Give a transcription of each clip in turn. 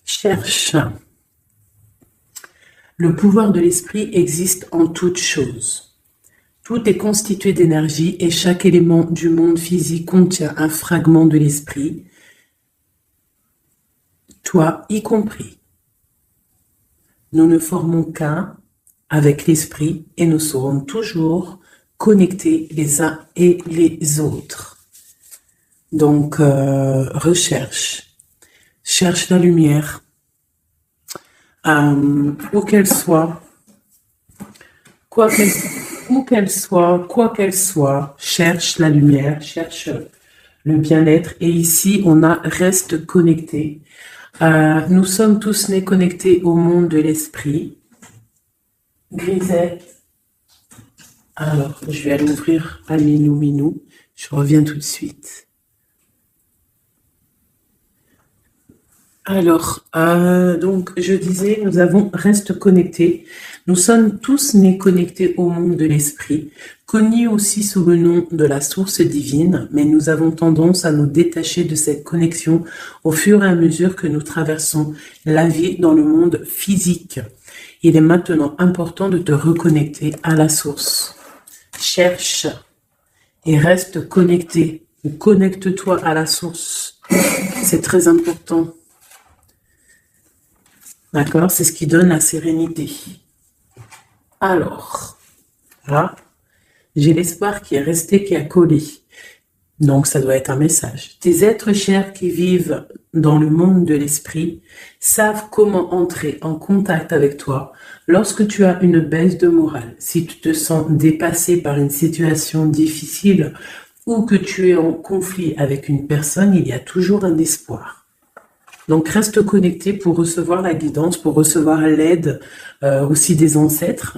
Cherche. Le pouvoir de l'esprit existe en toutes choses. Tout est constitué d'énergie et chaque élément du monde physique contient un fragment de l'esprit, toi y compris. Nous ne formons qu'un avec l'esprit et nous serons toujours connectés les uns et les autres. Donc, recherche. Cherche la lumière. Où qu'elle soit, quoi qu'elle soit, cherche la lumière, cherche le bien-être. Et ici, on a reste connecté. Nous sommes tous nés connectés au monde de l'esprit. Grisette. Alors, je vais aller ouvrir à Minou. Je reviens tout de suite. Alors, donc, je disais, nous avons reste connectés. Nous sommes tous nés connectés au monde de l'esprit, connus aussi sous le nom de la source divine, mais nous avons tendance à nous détacher de cette connexion au fur et à mesure que nous traversons la vie dans le monde physique. Il est maintenant important de te reconnecter à la source. Cherche et reste connecté, ou connecte-toi à la source. C'est très important. D'accord? C'est ce qui donne la sérénité. Alors, là, j'ai l'espoir qui est resté, qui a collé. Donc, ça doit être un message. Tes êtres chers qui vivent dans le monde de l'esprit savent comment entrer en contact avec toi lorsque tu as une baisse de morale. Si tu te sens dépassé par une situation difficile ou que tu es en conflit avec une personne, il y a toujours un espoir. Donc, reste connecté pour recevoir la guidance, pour recevoir l'aide aussi des ancêtres.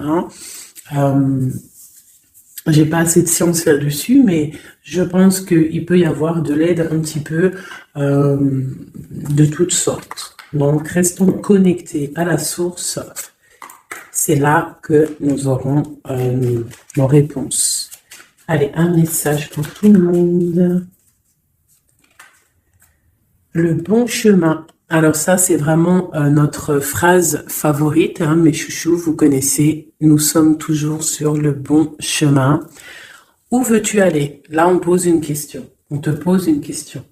J'ai pas assez de science là-dessus, mais je pense qu'il peut y avoir de l'aide un petit peu de toutes sortes. Donc, restons connectés à la source. C'est là que nous aurons nos réponses. Allez, un message pour tout le monde. Le bon chemin. Alors ça, c'est vraiment notre phrase favorite, hein, mes chouchous, vous connaissez. Nous sommes toujours sur le bon chemin. Où veux-tu aller? Là, on pose une question. On te pose une question.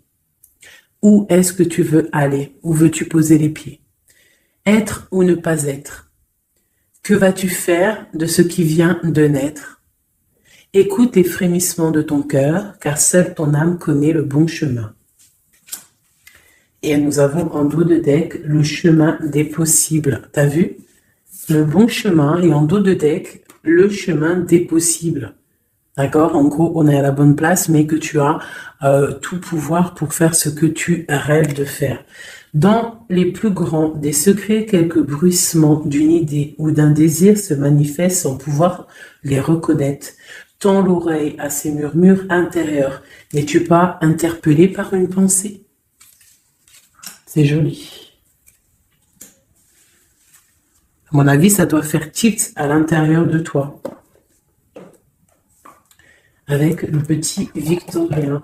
Où est-ce que tu veux aller? Où veux-tu poser les pieds? Être ou ne pas être? Que vas-tu faire de ce qui vient de naître? Écoute les frémissements de ton cœur, car seule ton âme connaît le bon chemin. Et nous avons en dos de deck le chemin des possibles. T'as vu? Le bon chemin et en dos de deck, le chemin des possibles. D'accord? En gros, on est à la bonne place, mais que tu as tout pouvoir pour faire ce que tu rêves de faire. Dans les plus grands des secrets, quelques bruissements d'une idée ou d'un désir se manifestent sans pouvoir les reconnaître. Tends l'oreille à ces murmures intérieurs. N'es-tu pas interpellé par une pensée? C'est joli. À mon avis, ça doit faire tilt à l'intérieur de toi. Avec le petit Victorien.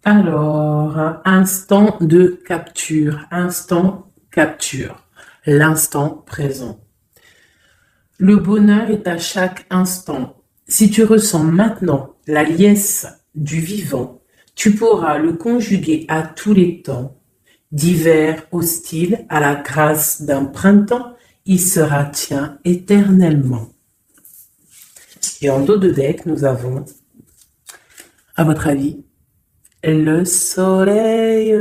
Alors, instant de capture. Instant capture. L'instant présent. Le bonheur est à chaque instant. Si tu ressens maintenant la liesse du vivant, tu pourras le conjuguer à tous les temps. D'hiver hostile à la grâce d'un printemps, il sera tien éternellement. Et en dos de deck, nous avons, à votre avis, le soleil,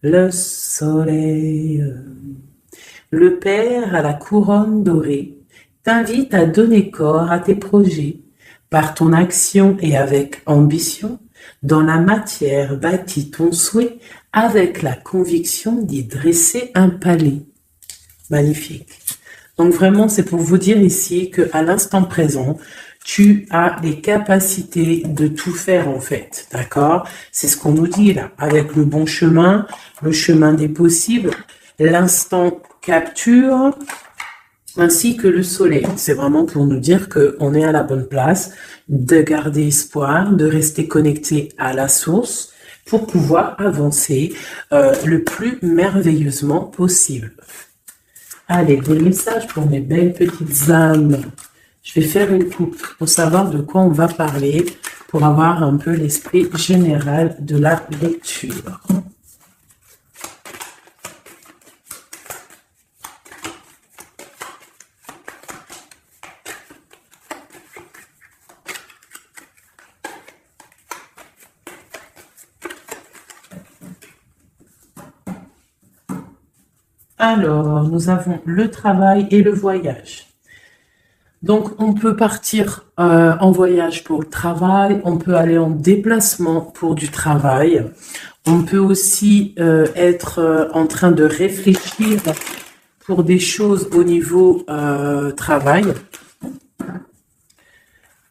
le soleil. Le Père à la couronne dorée t'invite à donner corps à tes projets. Par ton action et avec ambition, dans la matière bâtis ton souhait avec la conviction d'y dresser un palais. Magnifique. Donc vraiment, c'est pour vous dire ici qu'à l'instant présent, tu as les capacités de tout faire en fait. D'accord? C'est ce qu'on nous dit là, avec le bon chemin, le chemin des possibles, l'instant capture, ainsi que le soleil. C'est vraiment pour nous dire qu'on est à la bonne place, de garder espoir, de rester connecté à la source pour pouvoir avancer le plus merveilleusement possible. Allez, des messages pour mes belles petites âmes. Je vais faire une coupe pour savoir de quoi on va parler, pour avoir un peu l'esprit général de la lecture. Alors, nous avons le travail et le voyage. Donc, on peut partir en voyage pour le travail, on peut aller en déplacement pour du travail, on peut aussi être en train de réfléchir pour des choses au niveau travail.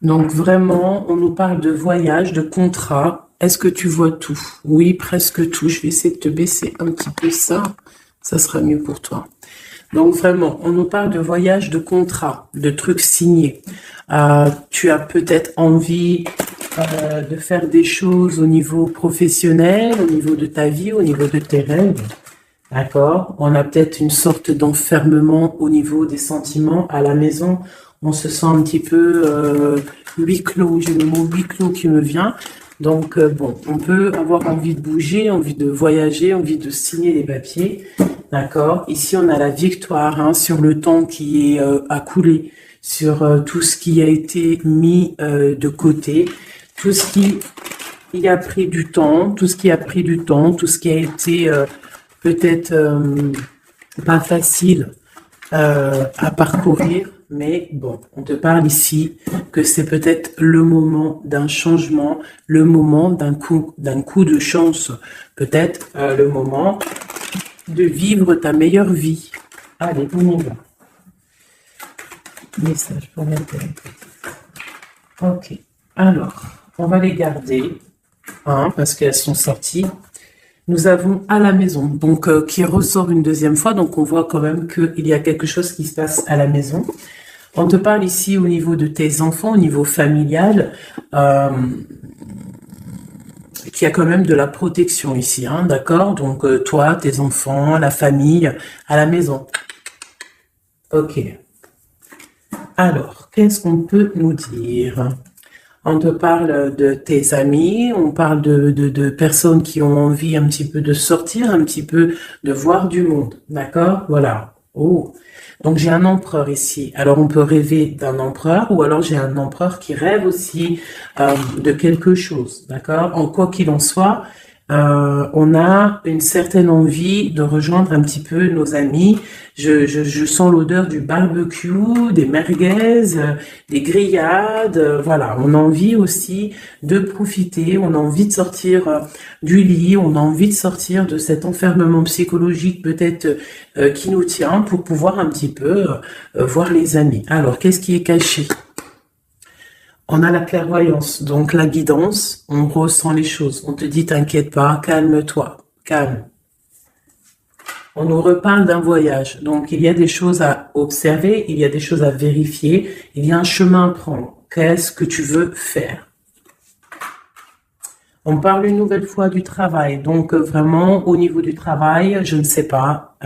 Donc, vraiment, on nous parle de voyage, de contrat. Est-ce que tu vois tout? Oui, presque tout. Je vais essayer de te baisser un petit peu ça. Ça sera mieux pour toi. Donc vraiment, on nous parle de voyage, de contrat, de trucs signés. Tu as peut-être envie de faire des choses au niveau professionnel, au niveau de ta vie, au niveau de tes rêves. D'accord? On a peut-être une sorte d'enfermement au niveau des sentiments à la maison. On se sent un petit peu huis clos. J'ai le mot huis clos qui me vient. Donc, bon, on peut avoir envie de bouger, envie de voyager, envie de signer des papiers. D'accord? Ici, on a la victoire sur le temps qui est à couler, sur tout ce qui a été mis de côté, tout ce qui a pris du temps, tout ce qui a pris du temps, tout ce qui a été peut-être pas facile à parcourir. Mais bon, on te parle ici que c'est peut-être le moment d'un changement, le moment d'un coup de chance, peut-être le moment de vivre ta meilleure vie. Allez, on y va. Message pour la télé. Ok, alors, on va les garder, parce qu'elles sont sorties. Nous avons à la maison, donc qui ressort une deuxième fois, donc on voit quand même qu'il y a quelque chose qui se passe à la maison. On te parle ici au niveau de tes enfants, au niveau familial, qu'il y a quand même de la protection ici, d'accord? Donc toi, tes enfants, la famille, à la maison. Ok. Alors, qu'est-ce qu'on peut nous dire? On te parle de tes amis, on parle de personnes qui ont envie un petit peu de sortir, un petit peu de voir du monde, d'accord? Voilà. Oh. Donc j'ai un empereur ici. Alors on peut rêver d'un empereur ou alors j'ai un empereur qui rêve aussi de quelque chose, d'accord? En quoi qu'il en soit, on a une certaine envie de rejoindre un petit peu nos amis. Je sens l'odeur du barbecue, des merguez, des grillades. Voilà, on a envie aussi de profiter, on a envie de sortir du lit, on a envie de sortir de cet enfermement psychologique peut-être qui nous tient pour pouvoir un petit peu voir les amis. Alors, qu'est-ce qui est caché? On a la clairvoyance, donc la guidance, on ressent les choses. On te dit, t'inquiète pas, calme-toi, calme. On nous reparle d'un voyage. Donc, il y a des choses à observer, il y a des choses à vérifier, il y a un chemin à prendre. Qu'est-ce que tu veux faire? On parle une nouvelle fois du travail. Donc, vraiment, au niveau du travail, je ne sais pas,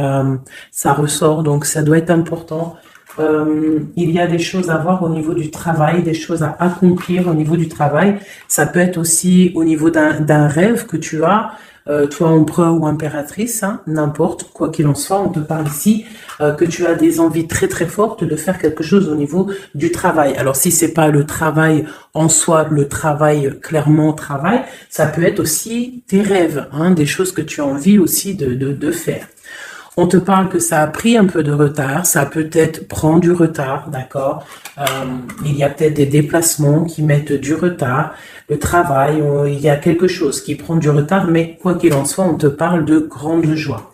ça ressort, donc ça doit être important. Il y a des choses à voir au niveau du travail, des choses à accomplir au niveau du travail. Ça peut être aussi au niveau d'un rêve que tu as, toi empereur ou impératrice, n'importe, quoi qu'il en soit, on te parle ici que tu as des envies très très fortes de faire quelque chose au niveau du travail. Alors si c'est pas le travail en soi, le travail clairement travail, ça peut être aussi tes rêves, des choses que tu as envie aussi de faire. On te parle que ça a pris un peu de retard, ça peut-être prend du retard, d'accord? Il y a peut-être des déplacements qui mettent du retard, le travail, il y a quelque chose qui prend du retard, mais quoi qu'il en soit, on te parle de grande joie.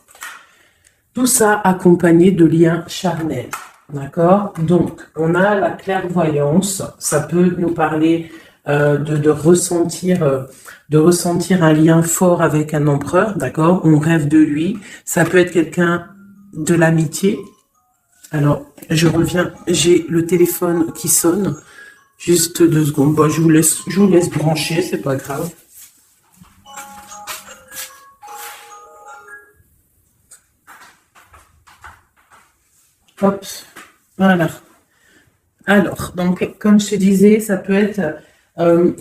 Tout ça accompagné de liens charnels, d'accord? Donc, on a la clairvoyance, ça peut nous parler de ressentir un lien fort avec un empereur, d'accord? On rêve de lui. Ça peut être quelqu'un de l'amitié, Alors, je reviens, j'ai le téléphone qui sonne. Juste 2 secondes. Bon, je vous laisse brancher, c'est pas grave. Hop, voilà. Alors, donc, comme je te disais, ça peut être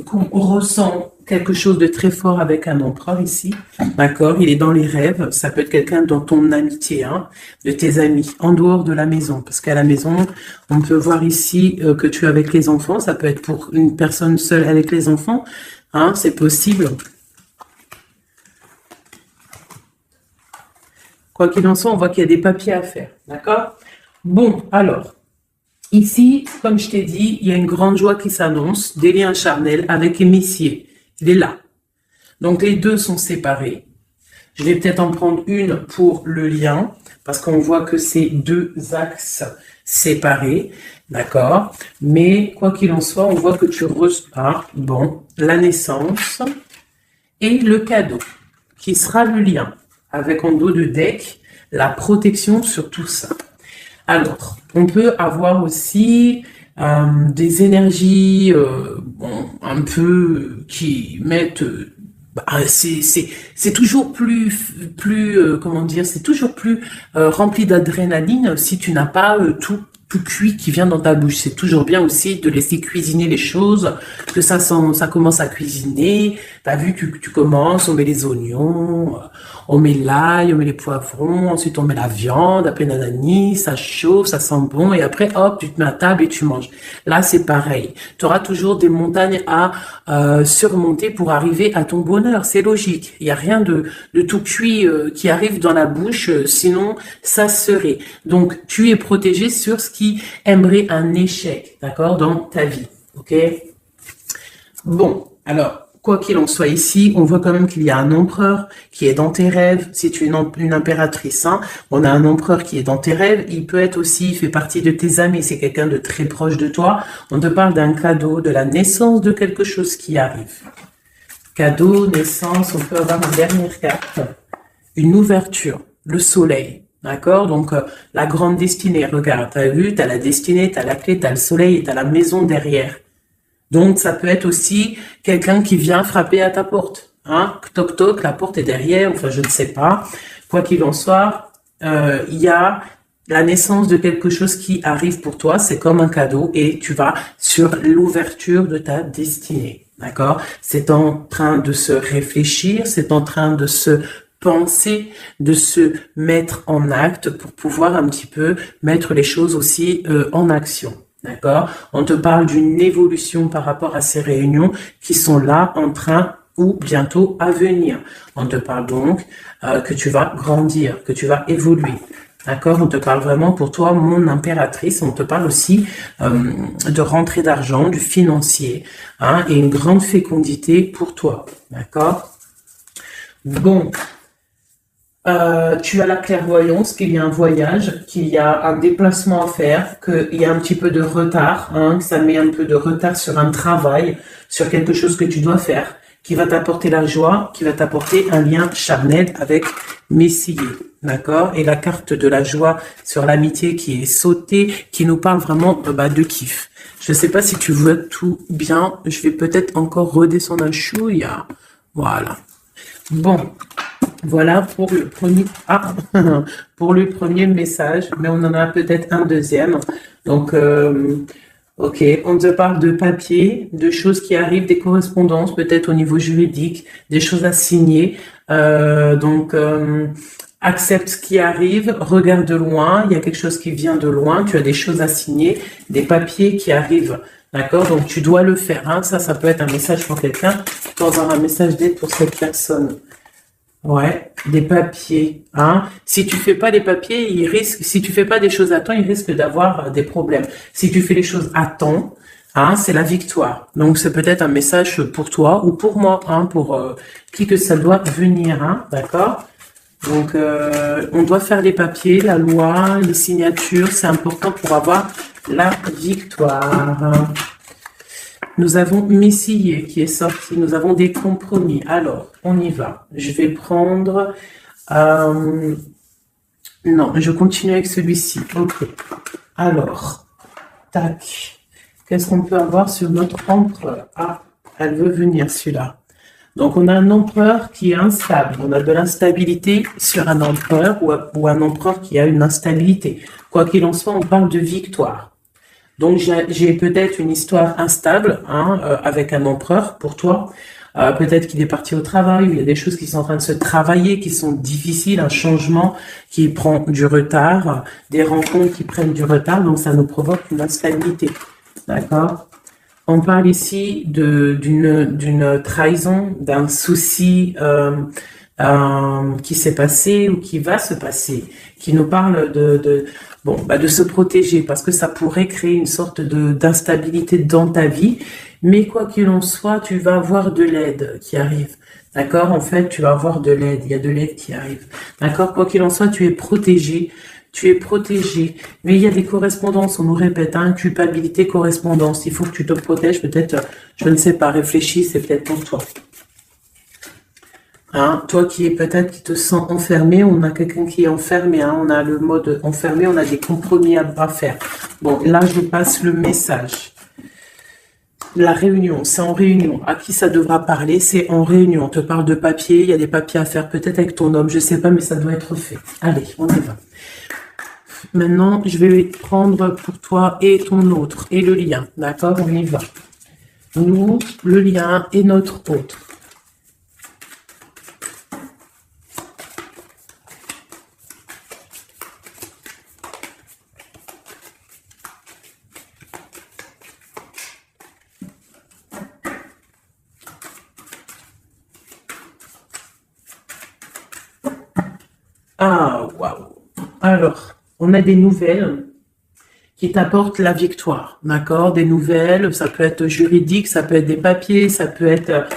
qu'on ressent quelque chose de très fort avec un empereur ici, d'accord? Il est dans les rêves, ça peut être quelqu'un dans ton amitié, hein, de tes amis, en dehors de la maison, parce qu'à la maison, on peut voir ici que tu es avec les enfants, ça peut être pour une personne seule avec les enfants, hein, c'est possible. Quoi qu'il en soit, on voit qu'il y a des papiers à faire, d'accord? Bon, alors, ici, comme je t'ai dit, il y a une grande joie qui s'annonce, des liens charnels avec Messier. Il est là. Donc, les deux sont séparés. Je vais peut-être en prendre une pour le lien, parce qu'on voit que c'est 2 axes séparés, d'accord? Mais, quoi qu'il en soit, on voit que tu repars, bon, la naissance et le cadeau, qui sera le lien, avec en dos de deck, la protection sur tout ça. Alors, on peut avoir aussi des énergies un peu qui mettent... c'est toujours plus comment dire, c'est toujours plus rempli d'adrénaline si tu n'as pas tout cuit qui vient dans ta bouche. C'est toujours bien aussi de laisser cuisiner les choses, que ça commence à cuisiner. T'as vu, tu commences, on met les oignons, on met l'ail, on met les poivrons, ensuite on met la viande, après nanani, ça chauffe, ça sent bon, et après hop, tu te mets à table et tu manges. Là, c'est pareil. Tu auras toujours des montagnes à surmonter pour arriver à ton bonheur. C'est logique. Il n'y a rien de tout cuit qui arrive dans la bouche, sinon ça serait. Donc, tu es protégé sur ce qui aimerait un échec, d'accord, dans ta vie. Ok? Bon, alors, quoi qu'il en soit ici, on voit quand même qu'il y a un empereur qui est dans tes rêves. Si tu es une impératrice, hein, on a un empereur qui est dans tes rêves. Il peut être aussi, il fait partie de tes amis. C'est quelqu'un de très proche de toi. On te parle d'un cadeau, de la naissance de quelque chose qui arrive. Cadeau, naissance, on peut avoir une dernière carte. Une ouverture, le soleil. D'accord? Donc, la grande destinée. Regarde, t'as vu, t'as la destinée, t'as la clé, t'as le soleil et t'as la maison derrière. Donc, ça peut être aussi quelqu'un qui vient frapper à ta porte. Hein? Toc toc, la porte est derrière, enfin, je ne sais pas. Quoi qu'il en soit, il y a la naissance de quelque chose qui arrive pour toi. C'est comme un cadeau et tu vas sur l'ouverture de ta destinée. D'accord? C'est en train de se réfléchir, c'est en train de se penser, de se mettre en acte pour pouvoir un petit peu mettre les choses aussi en action. D'accord? On te parle d'une évolution par rapport à ces réunions qui sont là en train ou bientôt à venir. On te parle donc que tu vas grandir, que tu vas évoluer. D'accord? On te parle vraiment pour toi, mon impératrice. On te parle aussi de rentrée d'argent, du financier, hein, et une grande fécondité pour toi. D'accord? Bon. Tu as la clairvoyance qu'il y a un voyage, qu'il y a un déplacement à faire, qu'il y a un petit peu de retard, hein, que ça met un peu de retard sur un travail, sur quelque chose que tu dois faire, qui va t'apporter la joie, qui va t'apporter un lien charnel avec Messier, d'accord? Et la carte de la joie sur l'amitié qui est sautée, qui nous parle vraiment de kiff. Je ne sais pas si tu vois tout bien, je vais peut-être encore redescendre un chouïa. Voilà. Bon. Voilà pour le premier, pour le premier message, mais on en a peut-être un deuxième. Donc, ok, on te parle de papier, de choses qui arrivent, des correspondances, peut-être au niveau juridique, des choses à signer. Donc, accepte ce qui arrive, regarde de loin, il y a quelque chose qui vient de loin, tu as des choses à signer, des papiers qui arrivent. D'accord? Donc, tu dois le faire. Hein. Ça peut être un message pour quelqu'un, tu peux avoir un message d'aide pour cette personne. Ouais, des papiers, hein. Si tu fais pas les papiers, si tu fais pas des choses à temps, il risque d'avoir des problèmes. Si tu fais les choses à temps, hein, c'est la victoire. Donc, c'est peut-être un message pour toi ou pour moi, hein, pour qui que ça doit venir, hein, d'accord? Donc, on doit faire les papiers, la loi, les signatures, c'est important pour avoir la victoire. Hein. Nous avons Messier qui est sorti. Nous avons des compromis. Alors, on y va. Je vais prendre Non, je continue avec celui-ci. Ok. Alors, tac. Qu'est-ce qu'on peut avoir sur notre empereur? Ah, elle veut venir, celui-là. Donc, on a un empereur qui est instable. On a de l'instabilité sur un empereur ou un empereur qui a une instabilité. Quoi qu'il en soit, on parle de victoire. Donc, j'ai peut-être une histoire instable avec un empereur pour toi. Peut-être qu'il est parti au travail, ou il y a des choses qui sont en train de se travailler, qui sont difficiles, un changement qui prend du retard, des rencontres qui prennent du retard, donc ça nous provoque une instabilité. D'accord? On parle ici d'une trahison, d'un souci qui s'est passé ou qui va se passer, qui nous parle de se protéger parce que ça pourrait créer une sorte d'instabilité dans ta vie. Mais quoi qu'il en soit, tu vas avoir de l'aide qui arrive. D'accord? En fait, tu vas avoir de l'aide. Il y a de l'aide qui arrive. D'accord? Quoi qu'il en soit, tu es protégé. Tu es protégé. Mais il y a des correspondances, on nous répète, culpabilité, correspondance. Il faut que tu te protèges. Peut-être, je ne sais pas, réfléchis, c'est peut-être pour toi. Toi qui te sens enfermé, on a quelqu'un qui est enfermé, on a le mode enfermé, on a des compromis à faire. Bon, là, je passe le message. La réunion, c'est en réunion. À qui ça devra parler? C'est en réunion. On te parle de papier, il y a des papiers à faire peut-être avec ton homme, je sais pas, mais ça doit être fait. Allez, on y va. Maintenant, je vais prendre pour toi et ton autre, et le lien. D'accord? On y va. Nous, le lien et notre autre. Ah, waouh. Alors, on a des nouvelles qui t'apportent la victoire, d'accord? Des nouvelles, ça peut être juridique, ça peut être des papiers, ça peut être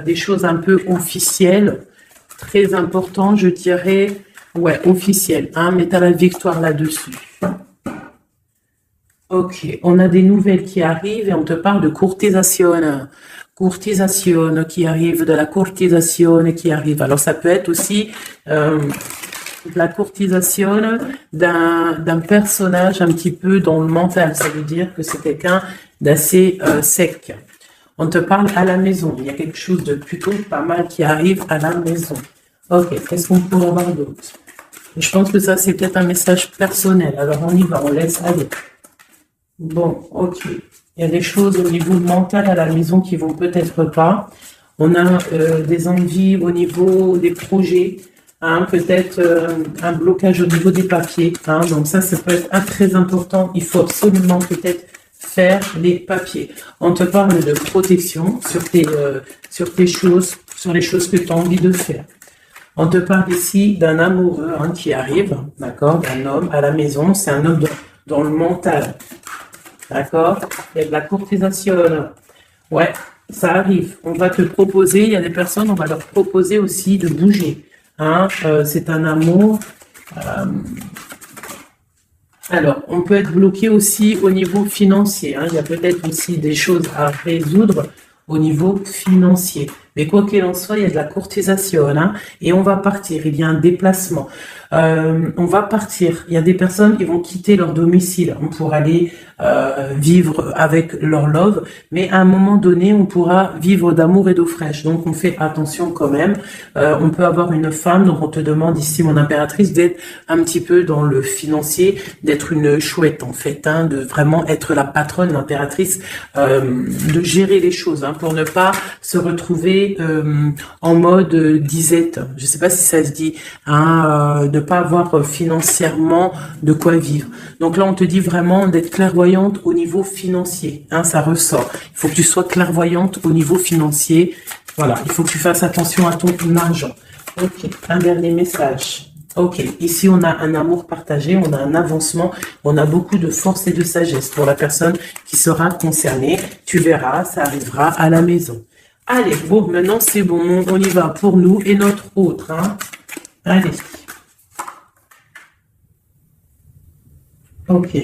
des choses un peu officielles, très important, je dirais, ouais, officielles, mais tu as la victoire là-dessus. Ok, on a des nouvelles qui arrivent et on te parle de courtisation qui arrive, de la courtisation qui arrive. Alors ça peut être aussi la courtisation d'un personnage un petit peu dans le mental. Ça veut dire que c'est quelqu'un d'assez sec. On te parle à la maison. Il y a quelque chose de plutôt pas mal qui arrive à la maison. Ok, qu'est-ce qu'on pourrait avoir d'autre? Je pense que ça, c'est peut-être un message personnel. Alors on y va, on laisse aller. Bon, ok. Il y a des choses au niveau mental à la maison qui vont peut-être pas. On a des envies au niveau des projets, peut-être un blocage au niveau des papiers. Donc ça peut être très important. Il faut absolument peut-être faire les papiers. On te parle de protection sur tes choses, sur les choses que tu as envie de faire. On te parle ici d'un amoureux qui arrive, d'accord, d'un homme à la maison. C'est un homme dans le mental. D'accord? Il y a de la courtisation. Ouais, ça arrive. On va te proposer, il y a des personnes, on va leur proposer aussi de bouger. C'est un amour. Alors, on peut être bloqué aussi au niveau financier. Il y a peut-être aussi des choses à résoudre au niveau financier. Mais quoi qu'il en soit, il y a de la courtisation, et on va partir. Il y a un déplacement. On va partir. Il y a des personnes qui vont quitter leur domicile pour aller vivre avec leur love, mais à un moment donné, on pourra vivre d'amour et d'eau fraîche. Donc, on fait attention quand même. On peut avoir une femme, donc on te demande ici, mon impératrice, d'être un petit peu dans le financier, d'être une chouette en fait, de vraiment être la patronne, l'impératrice, de gérer les choses, pour ne pas se retrouver en mode disette. Je sais pas si ça se dit, de pas avoir financièrement de quoi vivre. Donc là, on te dit vraiment d'être clairvoyante au niveau financier. Ça ressort. Il faut que tu sois clairvoyante au niveau financier. Voilà, il faut que tu fasses attention à ton argent. Ok, un dernier message. Ok, ici on a un amour partagé, on a un avancement, on a beaucoup de force et de sagesse pour la personne qui sera concernée. Tu verras, ça arrivera à la maison. Allez, bon, maintenant c'est bon, on y va pour nous et notre autre. Allez. Ok.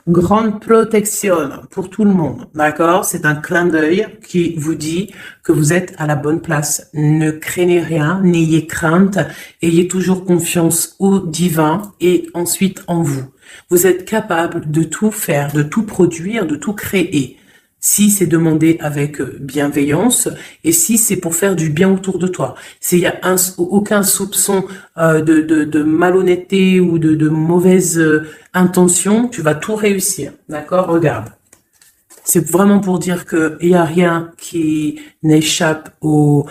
grande protection pour tout le monde, d'accord? C'est un clin d'œil qui vous dit que vous êtes à la bonne place. Ne craignez rien, n'ayez crainte, ayez toujours confiance au divin et ensuite en vous. Vous êtes capable de tout faire, de tout produire, de tout créer. Si c'est demandé avec bienveillance et si c'est pour faire du bien autour de toi. S'il y a aucun soupçon de malhonnêteté ou de mauvaise intention, tu vas tout réussir. D'accord? Regarde. C'est vraiment pour dire qu'il n'y a rien qui n'échappe au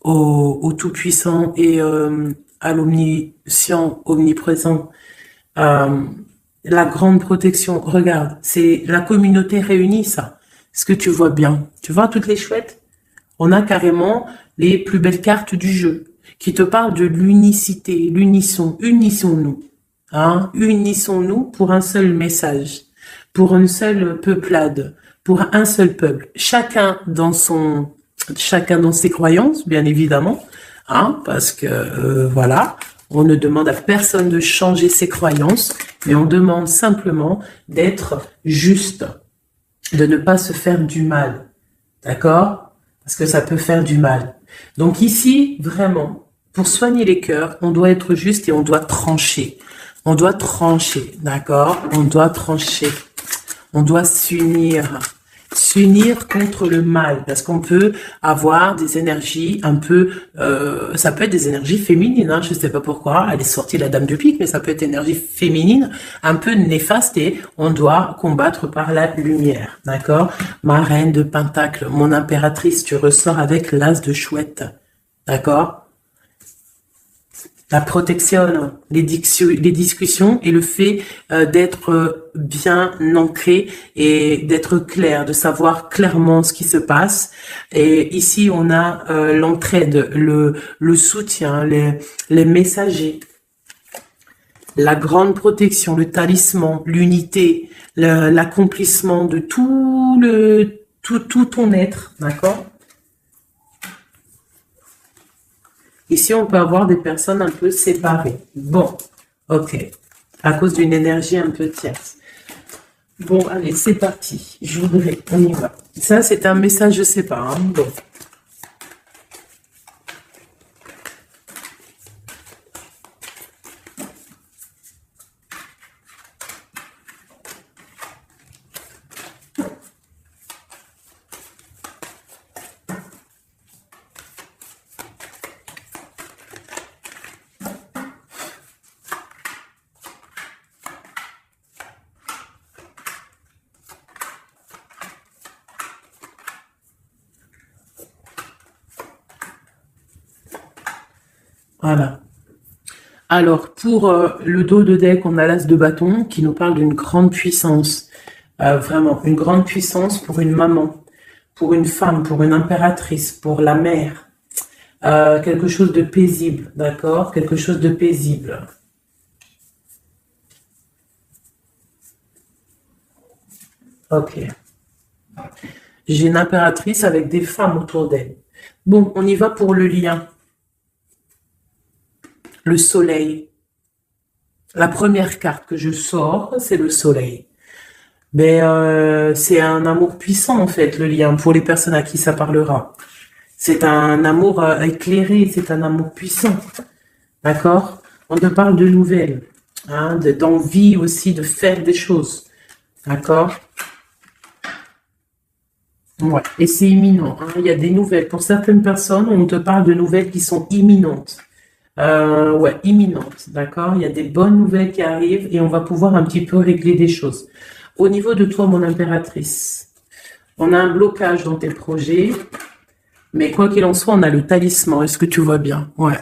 Tout-Puissant et à l'Omniscient, Omniprésent. La grande protection, regarde, c'est la communauté réunie, ça. Est-ce que tu vois bien? Tu vois toutes les chouettes? On a carrément les plus belles cartes du jeu qui te parlent de l'unicité, l'unisson. Unissons-nous. Hein? Unissons-nous pour un seul message, pour une seule peuplade, pour un seul peuple. Chacun dans ses croyances, bien évidemment. Hein? Parce que, voilà, on ne demande à personne de changer ses croyances, mais on demande simplement d'être juste, de ne pas se faire du mal, d'accord? Parce que ça peut faire du mal. Donc ici, vraiment, pour soigner les cœurs, on doit être juste et on doit trancher. On doit trancher, d'accord? On doit trancher. On doit s'unir. S'unir contre le mal, parce qu'on peut avoir des énergies un peu, ça peut être des énergies féminines, hein, je sais pas pourquoi, elle est sortie la dame de pique, mais ça peut être énergie féminine, un peu néfaste, et on doit combattre par la lumière, d'accord? Ma reine de pentacle, mon impératrice, tu ressors avec l'as de chouette, d'accord? La protection, les discussions et le fait d'être bien ancré et d'être clair, de savoir clairement ce qui se passe. Et ici, on a l'entraide, le soutien, les messagers, la grande protection, le talisman, l'unité, l'accomplissement de tout ton être, d'accord? Ici, on peut avoir des personnes un peu séparées. Bon, ok. À cause d'une énergie un peu tierce. Bon, allez, c'est parti. Je voudrais, on y va. Ça, c'est un message, je sais pas. Hein. Bon. Voilà. Alors, pour le dos de deck, on a l'as de bâton qui nous parle d'une grande puissance. Vraiment, une grande puissance pour une maman, pour une femme, pour une impératrice, pour la mère. Quelque chose de paisible, d'accord? Quelque chose de paisible. Ok. J'ai une impératrice avec des femmes autour d'elle. Bon, on y va pour le lien. Le soleil. La première carte que je sors, c'est le soleil. Mais c'est un amour puissant, en fait, le lien, pour les personnes à qui ça parlera. C'est un amour éclairé, c'est un amour puissant. D'accord? On te parle de nouvelles, hein, d'envie aussi de faire des choses. D'accord? Ouais. Et c'est imminent. Hein. Il y a des nouvelles. Pour certaines personnes, on te parle de nouvelles qui sont imminentes. Ouais, imminentes. D'accord? Il y a des bonnes nouvelles qui arrivent et on va pouvoir un petit peu régler des choses. Au niveau de toi, mon impératrice, on a un blocage dans tes projets. Mais quoi qu'il en soit, on a le talisman. Est-ce que tu vois bien? Ouais.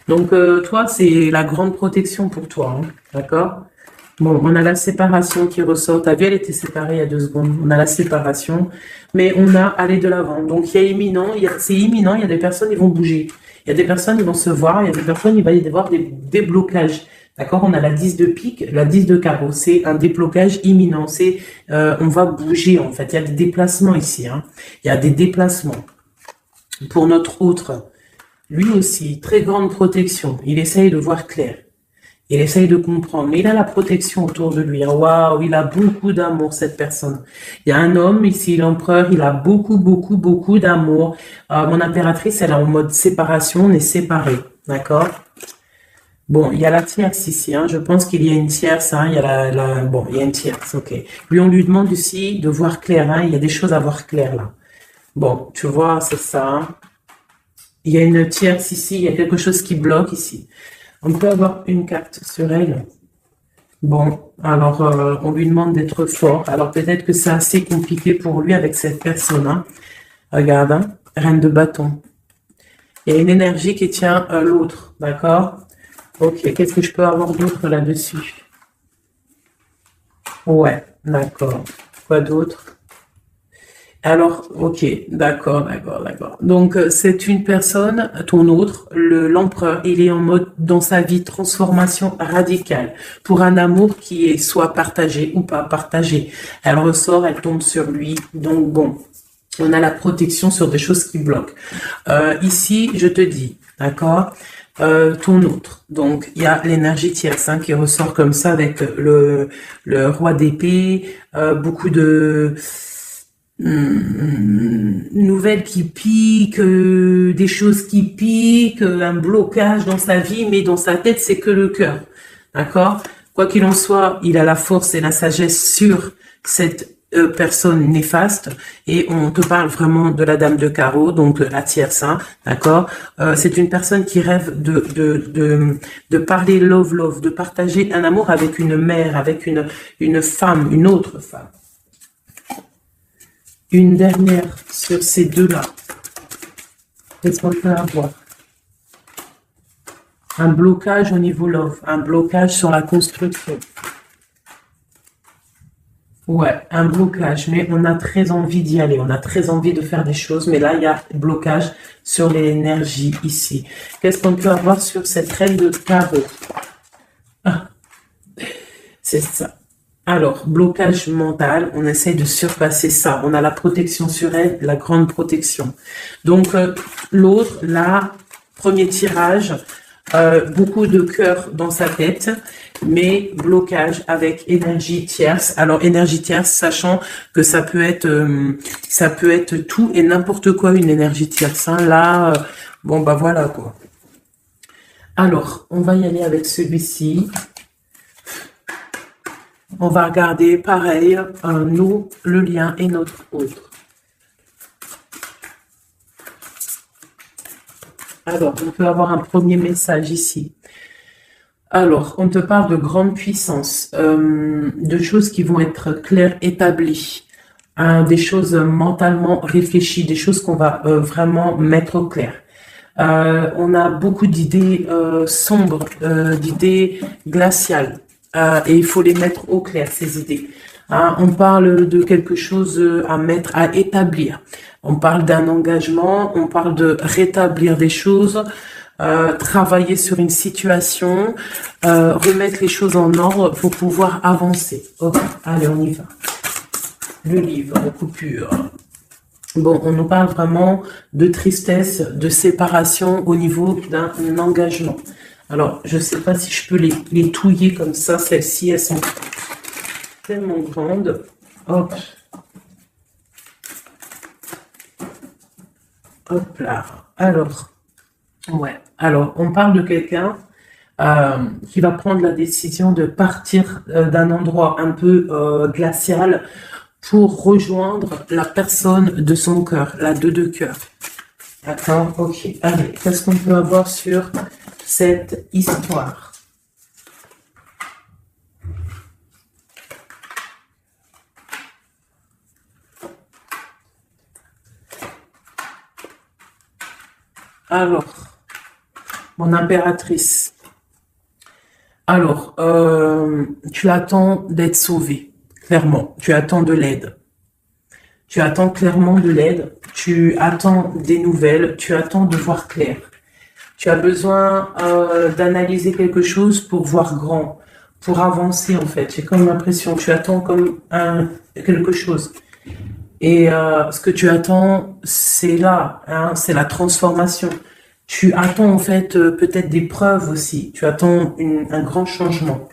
Donc, toi, c'est la grande protection pour toi. Hein. D'accord? Bon, on a la séparation qui ressort. T'as vu, elle était séparée il y a 2 secondes. On a la séparation. Mais on a aller de l'avant. Donc, il y a imminent. C'est imminent. Il y a des personnes qui vont bouger. Il y a des personnes qui vont se voir. Il y a des personnes qui vont y avoir des déblocages. D'accord? On a la 10 de pique, la 10 de carreau. C'est un déblocage imminent. C'est, on va bouger, en fait. Il y a des déplacements ici. Hein. Il y a des déplacements. Pour notre autre, lui aussi, très grande protection. Il essaye de voir clair. Il essaye de comprendre, mais il a la protection autour de lui. Waouh, il a beaucoup d'amour, cette personne. Il y a un homme ici, l'empereur, il a beaucoup, beaucoup, beaucoup d'amour. Mon impératrice, elle est en mode séparation, on est séparés, d'accord? Bon, il y a la tierce ici, hein. Je pense qu'il y a une tierce, hein. Il y a bon, il y a une tierce, ok. Lui, on lui demande aussi de voir clair, hein. Il y a des choses à voir clair, là. Bon, tu vois, c'est ça, hein. Il y a une tierce ici, il y a quelque chose qui bloque ici. On peut avoir une carte sur elle. Bon, alors on lui demande d'être fort. Alors peut-être que c'est assez compliqué pour lui avec cette personne. Hein. Regarde, hein, reine de bâton. Il y a une énergie qui tient l'autre, d'accord? Ok, qu'est-ce que je peux avoir d'autre là-dessus? Ouais, d'accord. Quoi d'autre? Alors, ok, d'accord, d'accord, d'accord. Donc, c'est une personne, ton autre, l'empereur, il est en mode, dans sa vie, transformation radicale, pour un amour qui est soit partagé ou pas partagé. Elle ressort, elle tombe sur lui, donc bon, on a la protection sur des choses qui bloquent. Ici, je te dis, d'accord, ton autre. Donc, il y a l'énergie tierce hein, qui ressort comme ça avec le roi d'épée, beaucoup de nouvelles qui piquent, des choses qui piquent, un blocage dans sa vie, mais dans sa tête, c'est que le cœur. D'accord? Quoi qu'il en soit, il a la force et la sagesse sur cette personne néfaste et on te parle vraiment de la dame de carreau, donc la tierce, hein, d'accord? C'est une personne qui rêve de parler love, de partager un amour avec une mère, avec une femme, une autre femme. Une dernière sur ces deux-là. Qu'est-ce qu'on peut avoir? Un blocage au niveau love, un blocage sur la construction. Ouais, un blocage, mais on a très envie d'y aller, on a très envie de faire des choses, mais là, il y a blocage sur l'énergie ici. Qu'est-ce qu'on peut avoir sur cette reine de carreau? Ah, c'est ça. Alors, blocage mental, on essaie de surpasser ça. On a la protection sur elle, la grande protection. Donc, l'autre, là, premier tirage, beaucoup de cœur dans sa tête, mais blocage avec énergie tierce. Alors, énergie tierce, sachant que ça peut être tout et n'importe quoi, une énergie tierce. Hein. Là, bon, bah voilà, quoi. Alors, on va y aller avec celui-ci. On va regarder, pareil, nous, le lien et notre autre. Alors, on peut avoir un premier message ici. Alors, on te parle de grande puissance, de choses qui vont être claires, établies, des choses mentalement réfléchies, des choses qu'on va vraiment mettre au clair. On a beaucoup d'idées sombres, d'idées glaciales. Et il faut les mettre au clair, ces idées. Hein, on parle de quelque chose à mettre, à établir. On parle d'un engagement, on parle de rétablir des choses, travailler sur une situation, remettre les choses en ordre pour pouvoir avancer. Ok, allez, on y va. Le livre, coupure. Bon, on nous parle vraiment de tristesse, de séparation au niveau d'un engagement. Alors, je ne sais pas si je peux les touiller comme ça. Celles-ci, elles sont tellement grandes. Hop. Hop là. Alors, ouais. Alors, on parle de quelqu'un qui va prendre la décision de partir d'un endroit un peu glacial pour rejoindre la personne de son cœur, la 2 de cœur. D'accord, ok. Allez, qu'est-ce qu'on peut avoir sur cette histoire? Alors, mon impératrice. Alors, tu attends d'être sauvée, clairement. Tu attends de l'aide. Tu attends clairement de l'aide. Tu attends des nouvelles. Tu attends de voir clair. Tu as besoin d'analyser quelque chose pour voir grand, pour avancer en fait. J'ai comme l'impression, tu attends comme quelque chose. Et ce que tu attends, c'est là, hein, c'est la transformation. Tu attends en fait peut-être des preuves aussi. Tu attends un grand changement.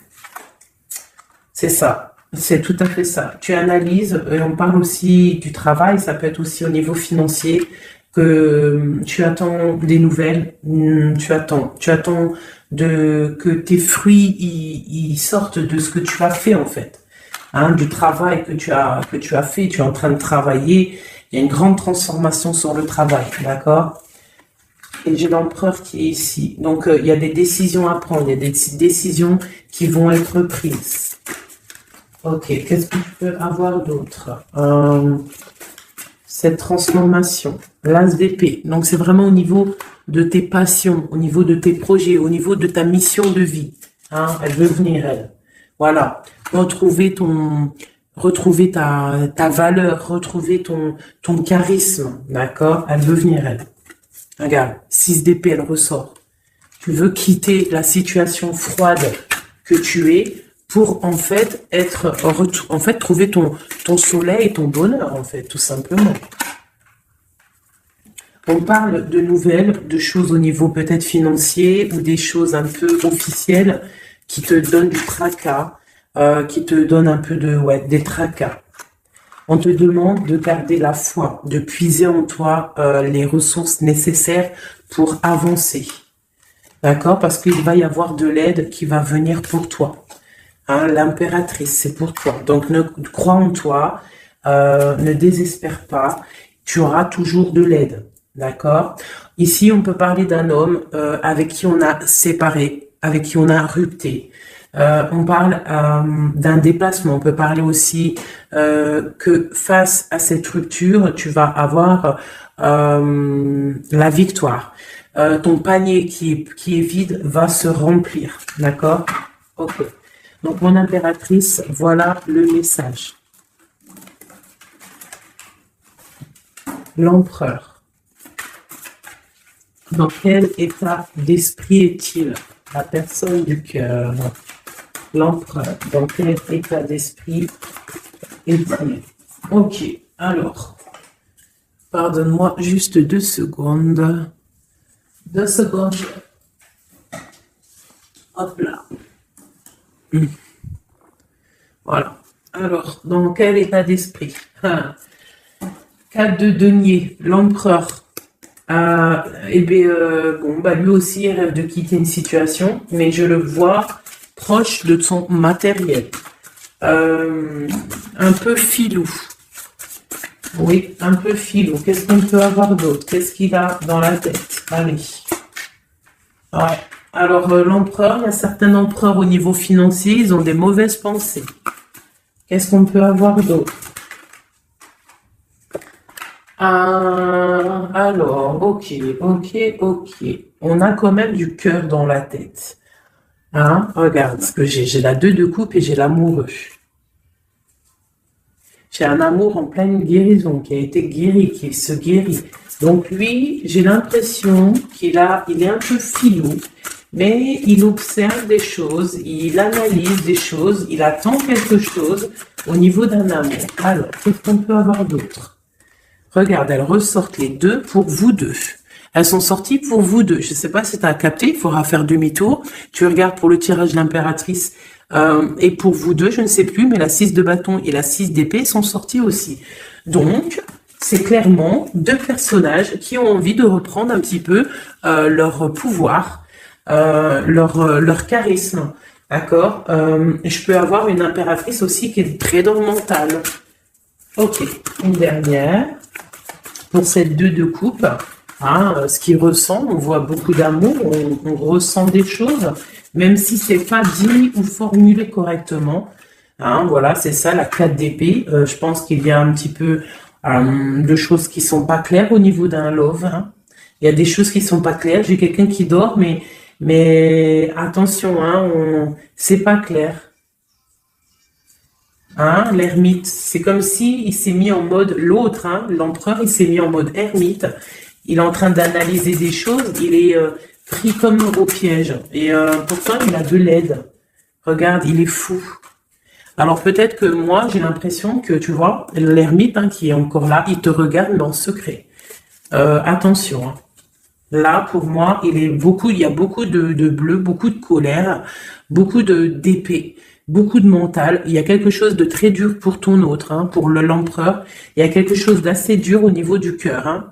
C'est ça. C'est tout à fait ça. Tu analyses, et on parle aussi du travail, ça peut être aussi au niveau financier, que tu attends des nouvelles, tu attends que tes fruits ils sortent de ce que tu as fait en fait, hein, du travail que tu as fait, tu es en train de travailler. Il y a une grande transformation sur le travail, d'accord? Et j'ai l'empereur qui est ici. Donc il y a des décisions à prendre, il y a des décisions qui vont être prises. Ok, qu'est-ce que je peux avoir d'autre? Cette transformation, l'as d'épée. Donc c'est vraiment au niveau de tes passions, au niveau de tes projets, au niveau de ta mission de vie. Hein, elle veut venir, elle. Voilà. Retrouver ta valeur, retrouver ton charisme. D'accord? Elle veut venir, elle. Regarde, 6 d'épée, elle ressort. Tu veux quitter la situation froide que tu es pour en fait trouver ton soleil et ton bonheur en fait, tout simplement. On parle de nouvelles, de choses au niveau peut-être financier ou des choses un peu officielles qui te donnent du tracas, qui te donnent un peu des tracas. On te demande de garder la foi, de puiser en toi les ressources nécessaires pour avancer. D'accord? Parce qu'il va y avoir de l'aide qui va venir pour toi. Hein, l'impératrice, c'est pour toi. Donc, crois en toi, ne désespère pas. Tu auras toujours de l'aide. D'accord? Ici, on peut parler d'un homme avec qui on a séparé, avec qui on a rupté. On parle d'un déplacement. On peut parler aussi que face à cette rupture, tu vas avoir la victoire. Ton panier qui est vide va se remplir. D'accord? Ok. Donc, mon impératrice, voilà le message. L'empereur. Dans quel état d'esprit est-il? La personne du cœur. L'empereur. Dans quel état d'esprit est-il? Ok, alors. Pardonne-moi juste 2 secondes. 2 secondes. Hop là. Voilà. Alors, dans quel état d'esprit? 4 de denier, l'empereur. Lui aussi, il rêve de quitter une situation, mais je le vois proche de son matériel. Un peu filou. Oui, un peu filou. Qu'est-ce qu'on peut avoir d'autre? Qu'est-ce qu'il a dans la tête? Allez. Ouais. Alors, l'empereur, il y a certains empereurs au niveau financier, ils ont des mauvaises pensées. Qu'est-ce qu'on peut avoir d'autre? Alors, ok. On a quand même du cœur dans la tête. Hein? Regarde ce que j'ai. J'ai la 2 de coupe et j'ai l'amoureux. J'ai un amour en pleine guérison, qui a été guéri, qui se guérit. Donc lui, j'ai l'impression qu'il est un peu filou, mais il observe des choses, il analyse des choses, il attend quelque chose au niveau d'un amour. Alors, qu'est-ce qu'on peut avoir d'autre? Regarde, elles ressortent les 2 pour vous deux. Elles sont sorties pour vous deux. Je ne sais pas si tu as capté, il faudra faire demi-tour. Tu regardes pour le tirage de l'impératrice et pour vous deux, je ne sais plus, mais la 6 de bâton et la 6 d'épée sont sorties aussi. Donc, c'est clairement 2 personnages qui ont envie de reprendre un petit peu leur pouvoir, leur charisme. D'accord? Je peux avoir une impératrice aussi qui est très dans le mental. Ok, une dernière. Pour cette 2 de coupe, hein, ce qu'il ressent, on voit beaucoup d'amour, on ressent des choses, même si c'est pas dit ou formulé correctement. Hein, voilà, c'est ça, la 4 d'épée. Je pense qu'il y a un petit peu de choses qui sont pas claires au niveau d'un love. Hein. Il y a des choses qui sont pas claires. J'ai quelqu'un qui dort, mais attention, hein, c'est pas clair. Hein, l'ermite, c'est comme si il s'est mis en mode l'autre, hein, l'empereur, il s'est mis en mode ermite. Il est en train d'analyser des choses. Il est pris comme au piège. Et pourtant, il a de l'aide. Regarde, il est fou. Alors peut-être que moi, j'ai l'impression que, tu vois, l'ermite hein, qui est encore là, il te regarde mais en secret. Attention. Hein. Là, pour moi, il y a beaucoup de bleu, beaucoup de colère, beaucoup d'épée, beaucoup de mental. Il y a quelque chose de très dur pour ton autre, hein, pour l'empereur. Il y a quelque chose d'assez dur au niveau du cœur, hein.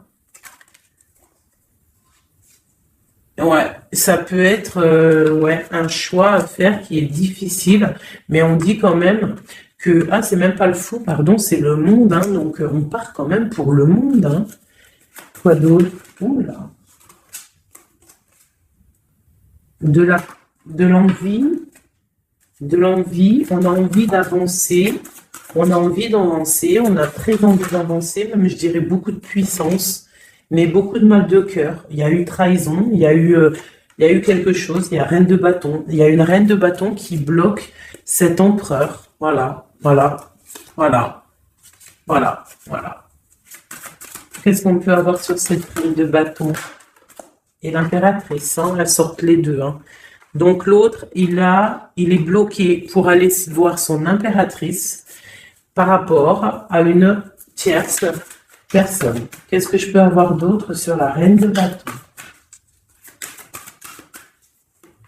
Ouais, ça peut être ouais, un choix à faire qui est difficile, mais on dit quand même que, ah, c'est même pas le fou, pardon, c'est le monde, hein, donc on part quand même pour le monde, hein. Quoi d'autre? Oula. De la, de l'envie, de l'envie, on a envie d'avancer, on a envie d'avancer, on a très envie d'avancer, même je dirais beaucoup de puissance, mais beaucoup de mal de cœur. Il y a eu trahison, il y a eu quelque chose, il y a reine de bâton, il y a une reine de bâton qui bloque cet empereur. Voilà, voilà, voilà, voilà, voilà. Qu'est-ce qu'on peut avoir sur cette reine de bâton? Et l'impératrice, hein, elles sortent les deux, hein. Donc l'autre, il est bloqué pour aller voir son impératrice par rapport à une tierce personne. Qu'est-ce que je peux avoir d'autre sur la reine de bâton?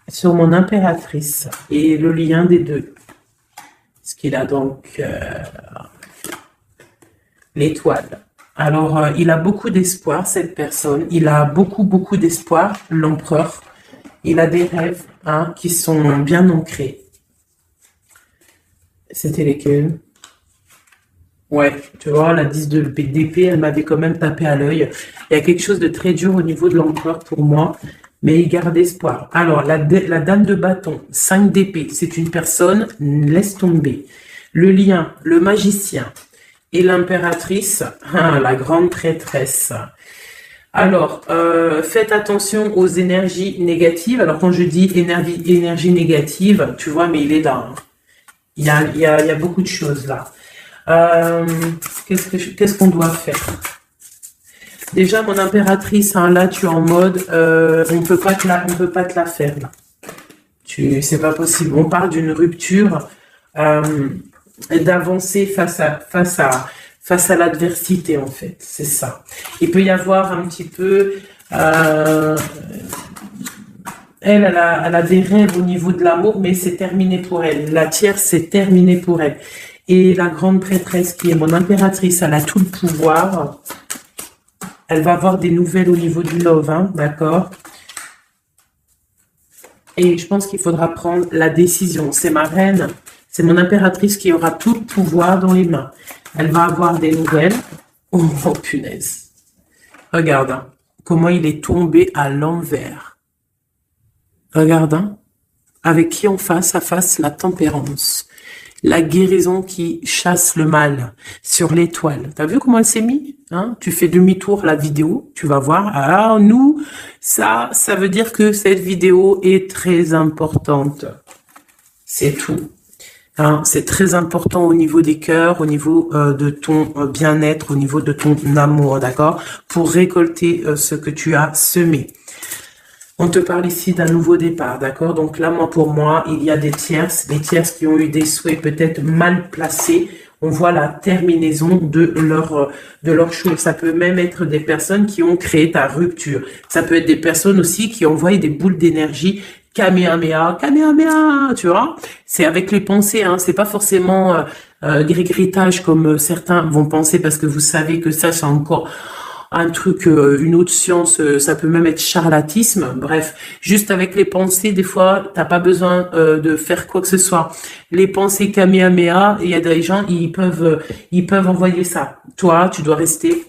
Sur mon impératrice et le lien des deux. Ce qu'il a donc l'étoile. Alors, il a beaucoup d'espoir, cette personne. Il a beaucoup, beaucoup d'espoir, l'empereur. Il a des rêves, hein, qui sont bien ancrés. C'était lesquels? Ouais, tu vois, la 10 d'épée, elle m'avait quand même tapé à l'œil. Il y a quelque chose de très dur au niveau de l'empereur pour moi, mais il garde espoir. Alors, la dame de bâton, 5 d'épée, c'est une personne, laisse tomber. Le lion, le magicien et l'impératrice, hein, la grande prêtresse. Alors, faites attention aux énergies négatives. Alors, quand je dis énergie négative, tu vois, mais il est là, hein. Il y a beaucoup de choses là. Qu'est-ce qu'on doit faire? Déjà, mon impératrice, hein, là, tu es en mode, on peut pas te la faire là. C'est pas possible. On parle d'une rupture, d'avancer face à l'adversité en fait. C'est ça. Il peut y avoir un petit peu, elle a des rêves au niveau de l'amour, mais c'est terminé pour elle. La tierce, c'est terminé pour elle. Et la grande prêtresse qui est mon impératrice, elle a tout le pouvoir. Elle va avoir des nouvelles au niveau du love, hein, d'accord? Et je pense qu'il faudra prendre la décision. C'est ma reine, c'est mon impératrice qui aura tout le pouvoir dans les mains. Elle va avoir des nouvelles. Oh, oh, punaise. Regarde, hein, comment il est tombé à l'envers. Regarde, hein, avec qui on face à face la tempérance. La guérison qui chasse le mal sur l'étoile. T'as vu comment elle s'est mise, hein? Tu fais demi-tour la vidéo, tu vas voir. Alors nous, ça veut dire que cette vidéo est très importante. C'est tout. Hein, c'est très important au niveau des cœurs, au niveau de ton bien-être, au niveau de ton amour, d'accord? Pour récolter ce que tu as semé. On te parle ici d'un nouveau départ, d'accord? Donc là, pour moi, il y a des tierces qui ont eu des souhaits peut-être mal placés. On voit la terminaison de leur chose. Ça peut même être des personnes qui ont créé ta rupture. Ça peut être des personnes aussi qui envoient des boules d'énergie. Kamehameha, Kamehameha, tu vois? C'est avec les pensées, hein. C'est pas forcément grigritage comme certains vont penser parce que vous savez que ça, c'est encore un truc, une autre science, ça peut même être charlatisme. Bref, juste avec les pensées, des fois, t'as pas besoin de faire quoi que ce soit. Les pensées Kamehameha, il y a des gens, ils peuvent envoyer ça. Toi, tu dois rester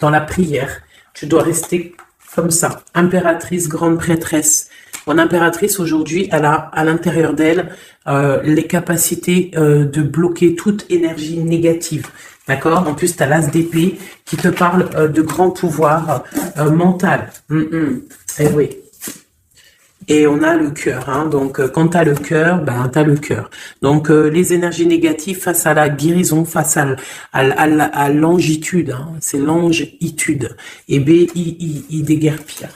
dans la prière. Tu dois rester comme ça. Impératrice, grande prêtresse. Mon impératrice, aujourd'hui, elle a à l'intérieur d'elle les capacités de bloquer toute énergie négative. D'accord? En plus, tu as l'as d'épée qui te parle de grand pouvoir mental. Eh oui. Et on a le cœur, hein. Donc, quand tu as le cœur, ben, tu as le cœur. Donc, les énergies négatives face à la guérison, face à l'angitude, hein. C'est l'angitude. Et B, il déguerpire.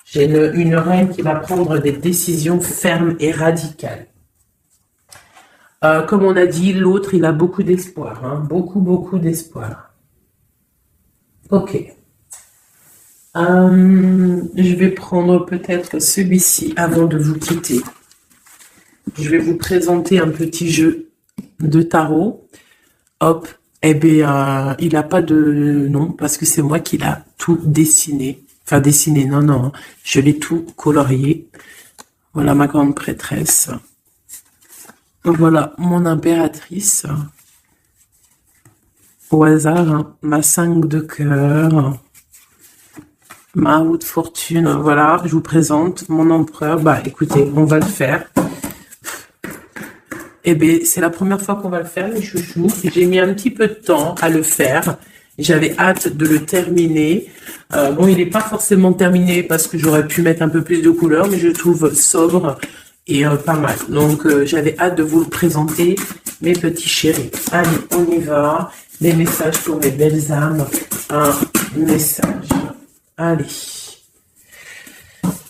J'ai une reine qui va prendre des décisions fermes et radicales. Comme on a dit, l'autre, il a beaucoup d'espoir, hein. Beaucoup, beaucoup d'espoir. Ok. Je vais prendre peut-être celui-ci avant de vous quitter. Je vais vous présenter un petit jeu de tarot. Hop, eh bien, il n'a pas de nom parce que c'est moi qui l'a tout dessiné. Enfin, dessiné, non, non, je l'ai tout colorié. Voilà ma grande prêtresse. Voilà mon impératrice. Au hasard, hein, ma 5 de cœur. Ma roue de fortune, voilà, je vous présente mon empereur. Bah écoutez, on va le faire. Eh bien, c'est la première fois qu'on va le faire, les chouchous. J'ai mis un petit peu de temps à le faire. J'avais hâte de le terminer. Bon, il n'est pas forcément terminé parce que j'aurais pu mettre un peu plus de couleurs, mais je le trouve sobre et pas mal. Donc, j'avais hâte de vous le présenter, mes petits chéris. Allez, on y va. Des messages pour mes belles âmes. Un message. Allez.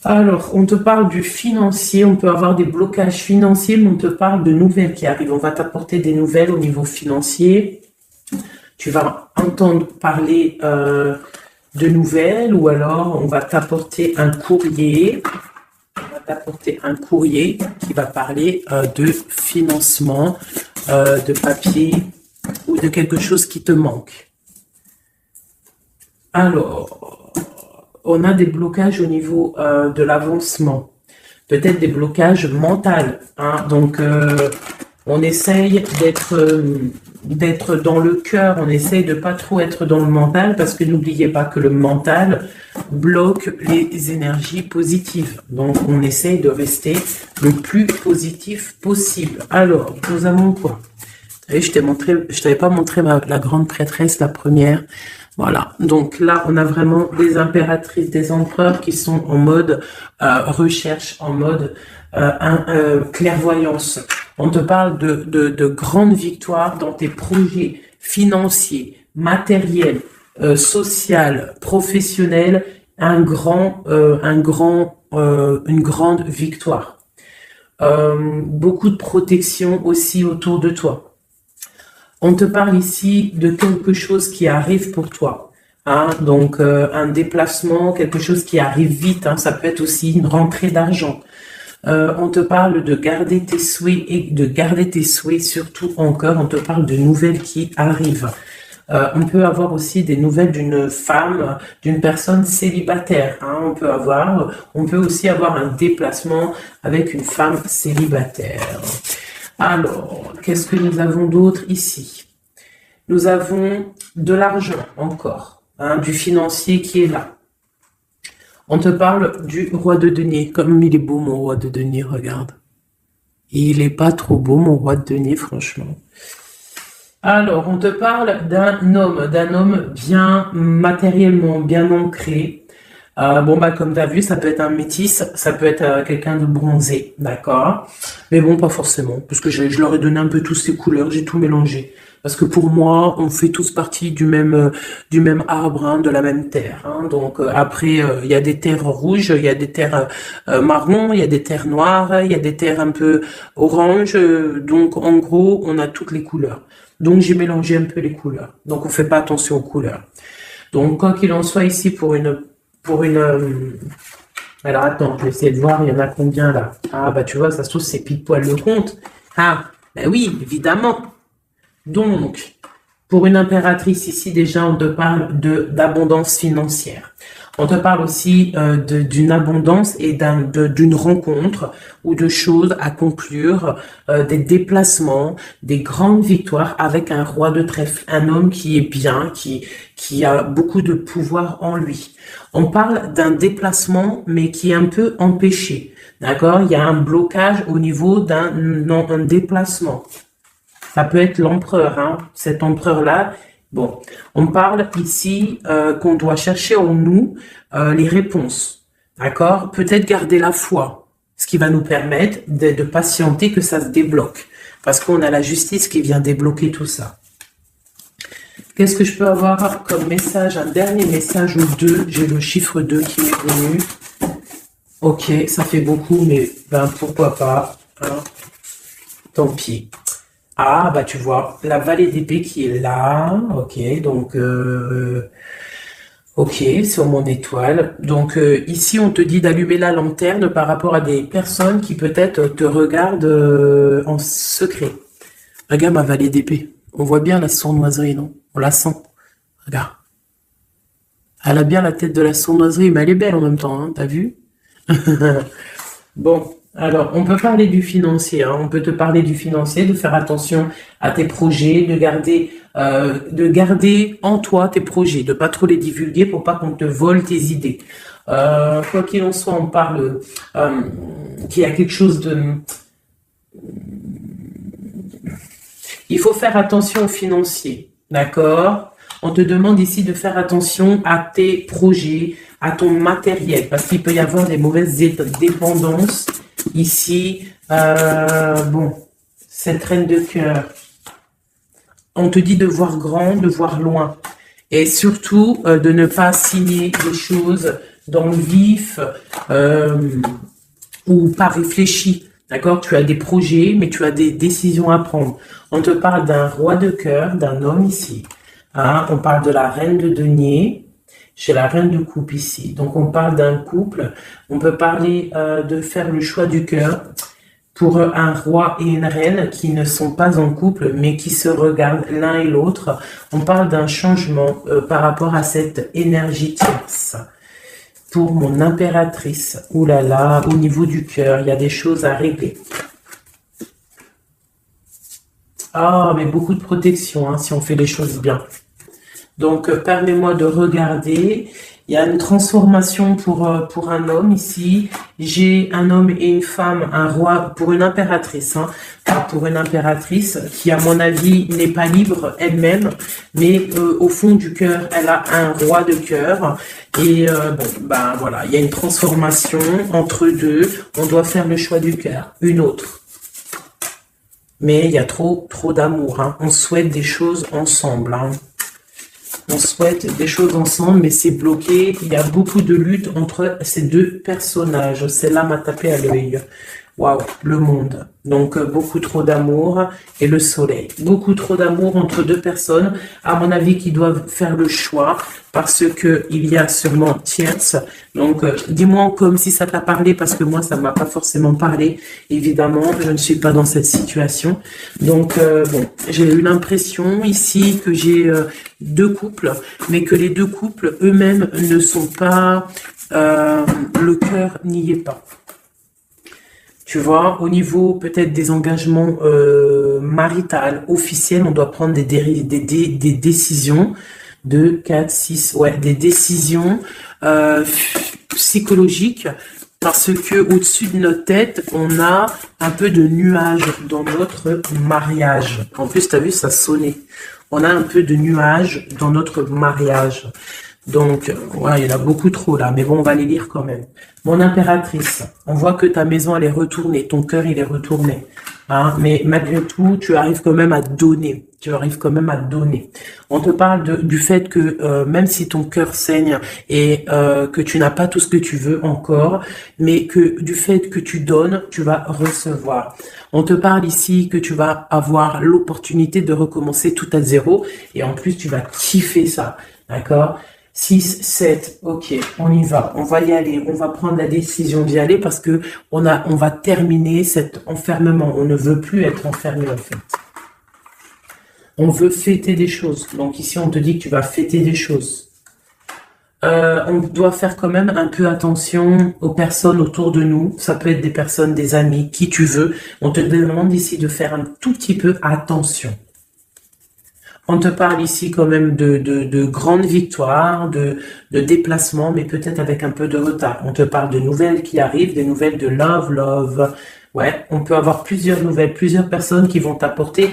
Alors, on te parle du financier, on peut avoir des blocages financiers, mais on te parle de nouvelles qui arrivent. On va t'apporter des nouvelles au niveau financier. Tu vas entendre parler de nouvelles ou alors on va t'apporter un courrier. On va t'apporter un courrier qui va parler de financement, de papier ou de quelque chose qui te manque. Alors, on a des blocages au niveau de l'avancement, peut-être des blocages mentaux, hein. Donc, on essaye d'être dans le cœur, on essaye de pas trop être dans le mental, parce que n'oubliez pas que le mental bloque les énergies positives. Donc, on essaye de rester le plus positif possible. Alors, nous avons quoi? Vous savez, je t'avais pas montré la grande prêtresse, la première. Voilà, donc là, on a vraiment des impératrices, des empereurs qui sont en mode recherche, en mode clairvoyance. On te parle de grandes victoires dans tes projets financiers, matériels, social, professionnels, une grande victoire. Beaucoup de protection aussi autour de toi. On te parle ici de quelque chose qui arrive pour toi, hein, donc un déplacement, quelque chose qui arrive vite, hein, ça peut être aussi une rentrée d'argent. On te parle de garder tes souhaits et de garder tes souhaits surtout encore, on te parle de nouvelles qui arrivent. On peut avoir aussi des nouvelles d'une femme, d'une personne célibataire, hein, on peut aussi avoir un déplacement avec une femme célibataire. Alors, qu'est-ce que nous avons d'autre ici? Nous avons de l'argent encore, hein, du financier qui est là. On te parle du roi de denier. Comme il est beau, mon roi de denier, regarde. Il est pas trop beau, mon roi de denier, franchement. Alors, on te parle d'un homme bien matériellement, bien ancré. Comme tu as vu, ça peut être un métis, ça peut être quelqu'un de bronzé, d'accord? Mais bon, pas forcément, parce que je leur ai donné un peu tous ces couleurs, j'ai tout mélangé. Parce que pour moi, on fait tous partie du même arbre, hein, de la même terre, hein. Donc après, il y a des terres rouges, il y a des terres marron, il y a des terres noires, il y a des terres un peu orange. Donc en gros, on a toutes les couleurs. Donc j'ai mélangé un peu les couleurs. Donc on fait pas attention aux couleurs. Donc quoi qu'il en soit ici alors attends, je vais essayer de voir, il y en a combien là? Ah bah tu vois, ça se trouve c'est pile poil le compte. Ah, bah oui, évidemment. Donc, pour une impératrice ici, déjà, on te parle d'abondance financière. On te parle aussi d'une abondance et d'une rencontre ou de choses à conclure, des déplacements, des grandes victoires avec un roi de trèfle, un homme qui est bien, qui a beaucoup de pouvoir en lui. On parle d'un déplacement, mais qui est un peu empêché. D'accord? Il y a un blocage au niveau d'un déplacement. Ça peut être l'empereur, hein, cet empereur-là. Bon, on parle ici qu'on doit chercher en nous les réponses, d'accord? Peut-être garder la foi, ce qui va nous permettre de patienter que ça se débloque, parce qu'on a la justice qui vient débloquer tout ça. Qu'est-ce que je peux avoir comme message? Un dernier message ou deux. J'ai le chiffre 2 qui m'est venu. Ok, ça fait beaucoup, mais ben pourquoi pas, hein? Tant pis. Ah, bah tu vois, la vallée d'épée qui est là, ok, donc, Ok, sur mon étoile. Donc ici, on te dit d'allumer la lanterne par rapport à des personnes qui peut-être te regardent en secret. Regarde ma vallée d'épée. On voit bien la sournoiserie, non? On la sent. Regarde. Elle a bien la tête de la sournoiserie, mais elle est belle en même temps, hein, t'as vu? Bon, alors, on peut parler du financier, hein. On peut te parler du financier, de faire attention à tes projets, de garder en toi tes projets, de pas trop les divulguer pour pas qu'on te vole tes idées. Quoi qu'il en soit, on parle qu'il y a quelque chose de... Il faut faire attention aux financiers, d'accord? On te demande ici de faire attention à tes projets, à ton matériel, parce qu'il peut y avoir des mauvaises dépendances. Ici, bon, cette reine de cœur, on te dit de voir grand, de voir loin. Et surtout, de ne pas signer des choses dans le vif ou pas réfléchi. D'accord? Tu as des projets, mais tu as des décisions à prendre. On te parle d'un roi de cœur, d'un homme ici. Hein? On parle de la reine de denier. J'ai la reine de coupe ici. Donc, on parle d'un couple. On peut parler de faire le choix du cœur pour un roi et une reine qui ne sont pas en couple, mais qui se regardent l'un et l'autre. On parle d'un changement par rapport à cette énergie tierce. Pour mon impératrice, ouh là là, au niveau du cœur, il y a des choses à régler. Ah, mais beaucoup de protection, hein, si on fait les choses bien. Donc, permets-moi de regarder. Il y a une transformation pour un homme ici. J'ai un homme et une femme, un roi, pour une impératrice, hein, pour une impératrice qui, à mon avis, n'est pas libre elle-même, mais au fond du cœur, elle a un roi de cœur. Et bon, ben voilà, il y a une transformation entre deux. On doit faire le choix du cœur, une autre. Mais il y a trop d'amour. Hein. On souhaite des choses ensemble. Hein. On souhaite des choses ensemble, mais c'est bloqué. Il y a beaucoup de lutte entre ces deux personnages. Celle-là m'a tapé à l'œil. Waouh, le monde. Donc, beaucoup trop d'amour et le soleil. Beaucoup trop d'amour entre deux personnes, à mon avis, qui doivent faire le choix parce que il y a sûrement tierce. Donc, dis-moi comme si ça t'a parlé parce que moi, ça m'a pas forcément parlé. Évidemment, je ne suis pas dans cette situation. Donc, bon, j'ai eu l'impression ici que j'ai deux couples, mais que les deux couples eux-mêmes ne sont pas... le cœur n'y est pas. Tu vois, au niveau peut-être des engagements maritales, officiels, on doit prendre des décisions de 4, 6, ouais, des décisions psychologiques parce que au-dessus de notre tête, on a un peu de nuages dans notre mariage. En plus, tu as vu, ça sonnait. On a un peu de nuages dans notre mariage. Donc, ouais, il y en a beaucoup trop là, mais bon, on va les lire quand même. Mon impératrice, on voit que ta maison, elle est retournée, ton cœur, il est retourné. Hein, mais malgré tout, tu arrives quand même à donner. Tu arrives quand même à donner. On te parle du fait que même si ton cœur saigne et que tu n'as pas tout ce que tu veux encore, mais que du fait que tu donnes, tu vas recevoir. On te parle ici que tu vas avoir l'opportunité de recommencer tout à zéro et en plus, tu vas kiffer ça. D'accord ? 6, 7, ok, on y va, on va y aller, on va prendre la décision d'y aller parce que on va terminer cet enfermement. On ne veut plus être enfermé en fait. On veut fêter des choses. Donc ici, on te dit que tu vas fêter des choses. On doit faire quand même un peu attention aux personnes autour de nous. Ça peut être des personnes, des amis, qui tu veux. On te demande ici de faire un tout petit peu attention. On te parle ici quand même de grandes victoires, de déplacements, mais peut-être avec un peu de retard. On te parle de nouvelles qui arrivent, des nouvelles de love. Ouais, on peut avoir plusieurs nouvelles, plusieurs personnes qui vont t'apporter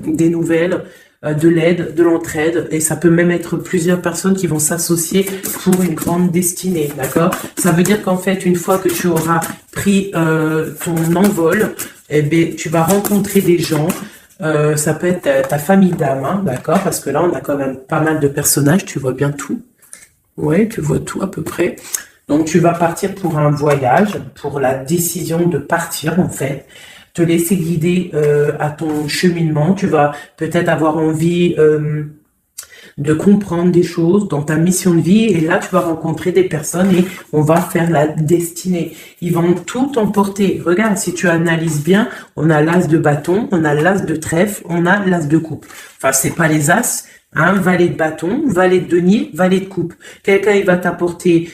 des nouvelles, de l'aide, de l'entraide, et ça peut même être plusieurs personnes qui vont s'associer pour une grande destinée, d'accord? Ça veut dire qu'en fait, une fois que tu auras pris ton envol, eh bien, tu vas rencontrer des gens. Ça peut être ta famille d'âme, hein, d'accord? Parce que là, on a quand même pas mal de personnages. Tu vois bien tout. Ouais, tu vois tout à peu près. Donc, tu vas partir pour un voyage, pour la décision de partir, en fait. Te laisser guider à ton cheminement. Tu vas peut-être avoir envie de comprendre des choses dans ta mission de vie. Et là, tu vas rencontrer des personnes et on va faire la destinée. Ils vont tout emporter. Regarde, si tu analyses bien, on a l'as de bâton, on a l'as de trèfle, on a l'as de coupe. Enfin, c'est pas les as. Hein, valet de bâton, valet de denier, valet de coupe. Quelqu'un il va t'apporter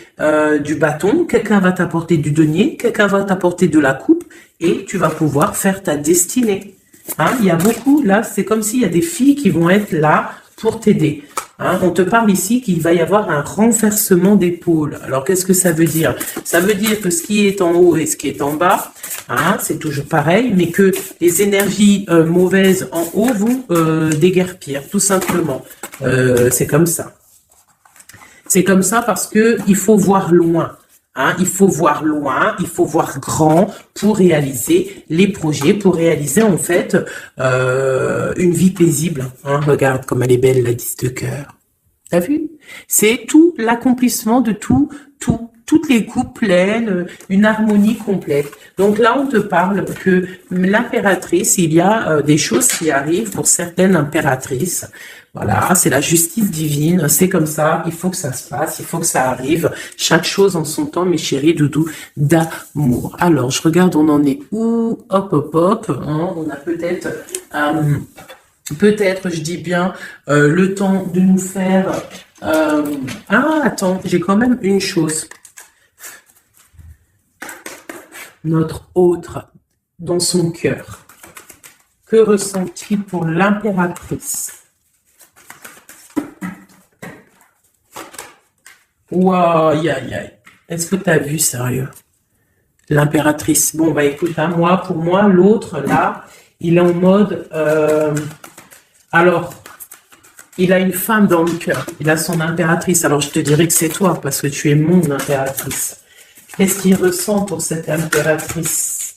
du bâton, quelqu'un va t'apporter du denier, quelqu'un va t'apporter de la coupe et tu vas pouvoir faire ta destinée. Hein, il y a beaucoup, là, c'est comme s'il y a des filles qui vont être là pour t'aider. Hein, on te parle ici qu'il va y avoir un renversement d'épaule. Alors, qu'est-ce que ça veut dire? Ça veut dire que ce qui est en haut et ce qui est en bas, hein, c'est toujours pareil, mais que les énergies mauvaises en haut vont déguerpir, tout simplement. C'est comme ça. C'est comme ça parce que il faut voir loin. Hein, il faut voir loin, il faut voir grand pour réaliser les projets, pour réaliser en fait une vie paisible. Hein, regarde comme elle est belle, la 10 de cœur. T'as vu? C'est tout l'accomplissement de toutes les coupes pleines, une harmonie complète. Donc là, on te parle que l'impératrice, il y a des choses qui arrivent pour certaines impératrices. Voilà, c'est la justice divine, c'est comme ça, il faut que ça se passe, il faut que ça arrive. Chaque chose en son temps, mes chéris doudous, d'amour. Alors, je regarde, on en est où? Hop, hop, hop. Hein, on a peut-être... peut-être, je dis bien, le temps de nous faire... Ah, attends, j'ai quand même une chose. Notre autre, dans son cœur. Que ressent-il pour l'impératrice? Waouh, aïe, aïe, aïe. Est-ce que tu as vu, sérieux? L'impératrice. Bon, bah écoute, hein, pour moi, l'autre, là, il est en mode... alors, il a une femme dans le cœur. Il a son impératrice. Alors, je te dirais que c'est toi, parce que tu es mon impératrice. Qu'est-ce qu'il ressent pour cette impératrice?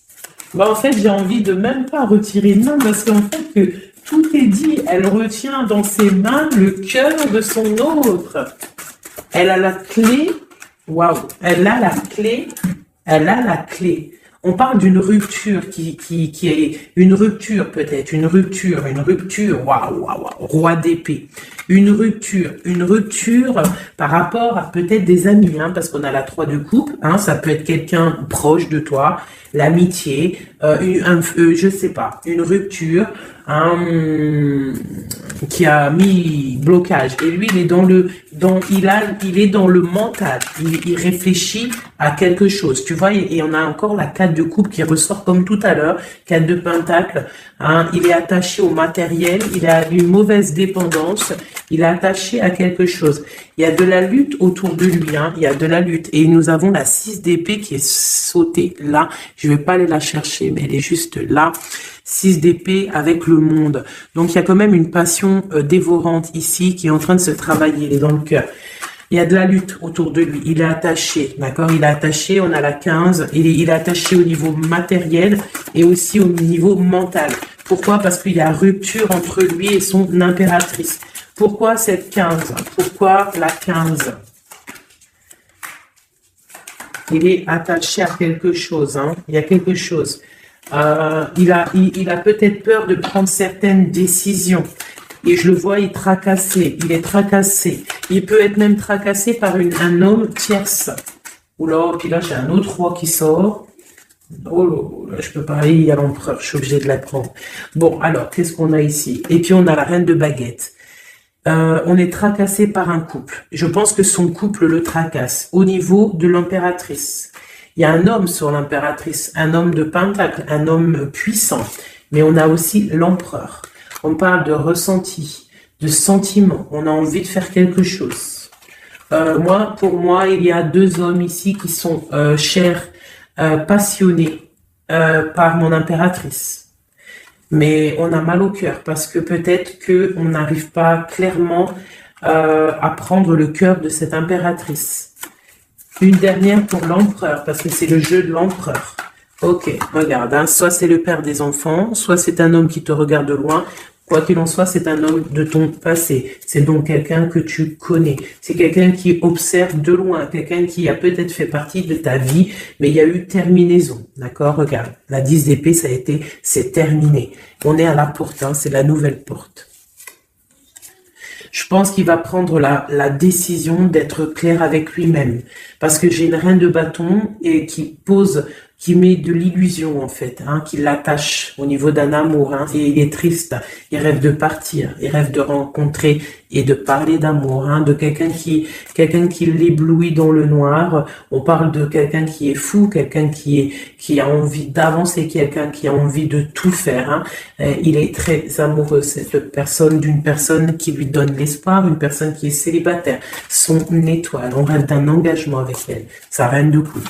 Bah, en fait, j'ai envie de même pas retirer de main, parce qu'en fait, que tout est dit. Elle retient dans ses mains le cœur de son autre. Elle a la clé. Waouh! Elle a la clé. Elle a la clé. On parle d'une rupture qui est une rupture peut-être, une rupture, waouh, waouh, waouh, roi d'épée. Une rupture par rapport à peut-être des amis, hein, parce qu'on a la 3 de coupe, hein, ça peut être quelqu'un proche de toi, l'amitié, je sais pas, une rupture, qui a mis blocage. Et lui, il est il est dans le mental. Il réfléchit à quelque chose. Tu vois, et on a encore la 4 de coupe qui ressort comme tout à l'heure. 4 de pentacle. Hein, il est attaché au matériel. Il a une mauvaise dépendance. Il est attaché à quelque chose. Il y a de la lutte autour de lui. Hein, il y a de la lutte. Et nous avons la 6 d'épée qui est sautée là. Je vais pas aller la chercher, mais elle est juste là. 6 d'épée avec le monde. Donc, il y a quand même une passion dévorante ici qui est en train de se travailler. Il est dans le cœur. Il y a de la lutte autour de lui. Il est attaché, d'accord? Il est attaché, on a la 15. Il est attaché au niveau matériel et aussi au niveau mental. Pourquoi? Parce qu'il y a rupture entre lui et son impératrice. Pourquoi cette 15? Pourquoi la 15? Il est attaché à quelque chose, hein? Il y a quelque chose. Il a peut-être peur de prendre certaines décisions. Et je le vois, il est tracassé. Il peut être même tracassé par un homme tierce. Oula, puis là, j'ai un autre roi qui sort. Oh là, je peux pas aller, il y a l'empereur, je suis obligé de la prendre. Bon, alors, qu'est-ce qu'on a ici? Et puis, on a la reine de baguette. On est tracassé par un couple. Je pense que son couple le tracasse. Au niveau de l'impératrice. Il y a un homme sur l'impératrice, un homme de pentacle, un homme puissant. Mais on a aussi l'empereur. On parle de ressenti, de sentiment. On a envie de faire quelque chose. Pour moi, il y a 2 hommes ici qui sont chers, passionnés par mon impératrice. Mais on a mal au cœur parce que peut-être qu'on n'arrive pas clairement à prendre le cœur de cette impératrice. Une dernière pour l'empereur, parce que c'est le jeu de l'empereur. Ok, regarde, hein, soit c'est le père des enfants, soit c'est un homme qui te regarde de loin. Quoi qu'il en soit, c'est un homme de ton passé. C'est donc quelqu'un que tu connais. C'est quelqu'un qui observe de loin, quelqu'un qui a peut-être fait partie de ta vie, mais il y a eu terminaison. D'accord? Regarde, la 10 d'épée, c'est terminé. On est à la porte, hein, c'est la nouvelle porte. Je pense qu'il va prendre la décision d'être clair avec lui-même. Parce que j'ai une reine de bâton et qui met de l'illusion en fait, qui l'attache au niveau d'un amour, et il est triste, il rêve de partir, il rêve de rencontrer et de parler d'amour, de quelqu'un qui l'éblouit dans le noir. On parle de quelqu'un qui est fou, quelqu'un qui a envie d'avancer, quelqu'un qui a envie de tout faire. Il est très amoureux d'une personne qui lui donne l'espoir, une personne qui est célibataire, son étoile. On rêve d'un engagement avec elle, sa reine de coupe.